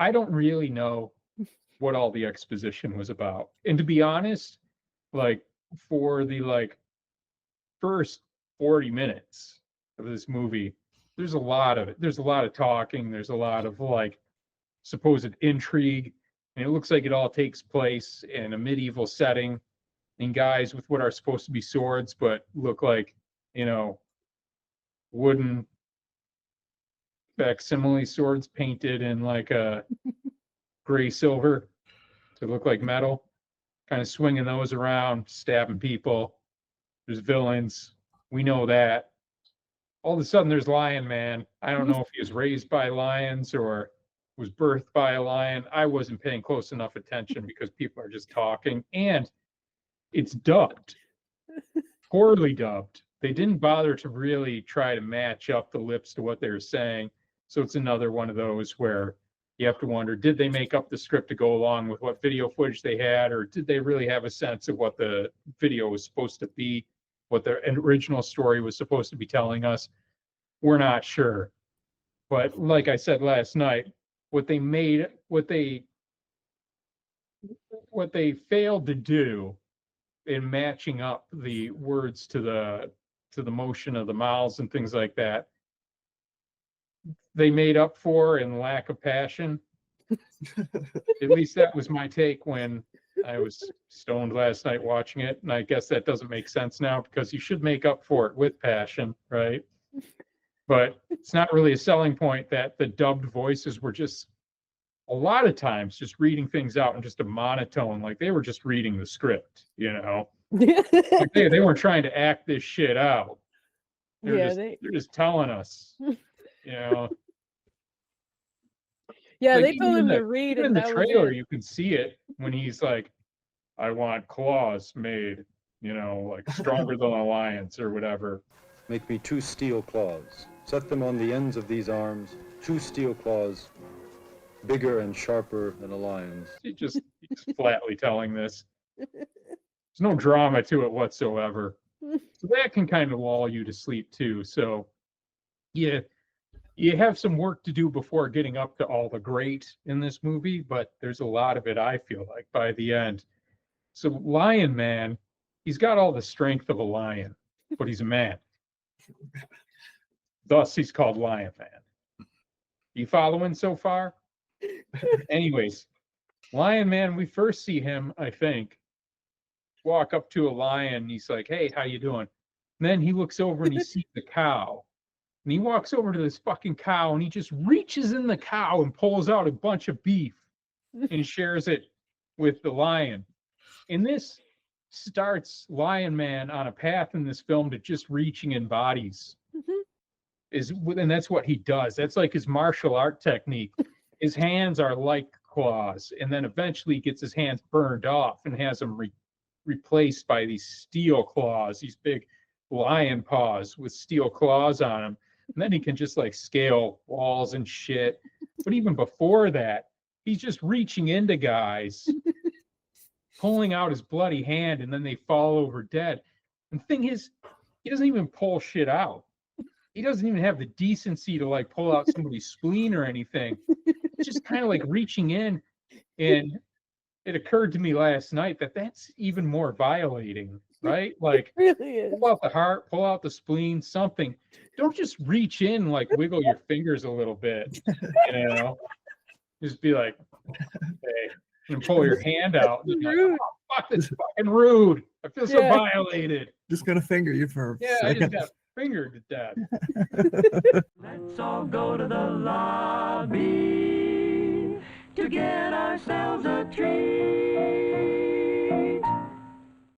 I don't really know what all the exposition was about. And to be honest, like for the first 40 minutes of this movie, there's a lot of it. There's a lot of talking, there's a lot of supposed intrigue, and it looks like it all takes place in a medieval setting, and guys with what are supposed to be swords but look like, wooden facsimile swords painted in like a gray silver to look like metal, kind of swinging those around, stabbing people. There's villains. We know that. All of a sudden, there's Lion Man. I don't know if he was raised by lions or was birthed by a lion. I wasn't paying close enough attention because people are just talking. And it's dubbed, poorly dubbed. They didn't bother to really try to match up the lips to what they were saying. So it's another one of those where you have to wonder, did they make up the script to go along with what video footage they had, or did they really have a sense of what the video was supposed to be, what the original story was supposed to be telling us? We're not sure. But like I said last night, what they failed to do in matching up the words to the motion of the mouths and things like that, they made up for in lack of passion. At least that was my take when I was stoned last night watching it. And I guess that doesn't make sense now because you should make up for it with passion, right? But it's not really a selling point that the dubbed voices were just a lot of times just reading things out in just a monotone, like they were just reading the script, Like they weren't trying to act this shit out. They're just telling us, Yeah, like, they told him to read, in and the that trailer, was it. you can see it when he's like, "I want claws made, like stronger than a lion's or whatever." Make me 2 steel claws. Set them on the ends of these arms. 2 steel claws, bigger and sharper than a lion's. He's just flatly telling this. There's no drama to it whatsoever. So that can kind of lull you to sleep too. So yeah, you have some work to do before getting up to all the great in this movie, but there's a lot of it, I feel like, by the end. So Lion Man, he's got all the strength of a lion, but he's a man. Thus, he's called Lion Man. You following so far? Anyways, Lion Man, we first see him, I think, walk up to a lion. And he's like, "Hey, how you doing?" And then he looks over and he sees the cow. And he walks over to this fucking cow and he just reaches in the cow and pulls out a bunch of beef and shares it with the lion. And this starts Lion Man on a path in this film to just reaching in bodies. And that's what he does. That's like his martial art technique. His hands are like claws, and then eventually he gets his hands burned off and has them replaced by these steel claws, these big lion paws with steel claws on them. And then he can just scale walls and shit. But even before that, he's just reaching into guys, pulling out his bloody hand, and then they fall over dead. And the thing is, he doesn't even pull shit out. He doesn't even have the decency to pull out somebody's spleen or anything. It's just kind of reaching in. And it occurred to me last night that that's even more violating, right? It really is. Pull out the heart, pull out the spleen, something. Don't just reach in, wiggle your fingers a little bit, Just be like, hey, and pull your hand out. And Rude. oh, fuck, that's fucking rude. I feel so violated. Just gonna finger you for a I second. just got fingered to death. Let's all go to the lobby to get ourselves a treat.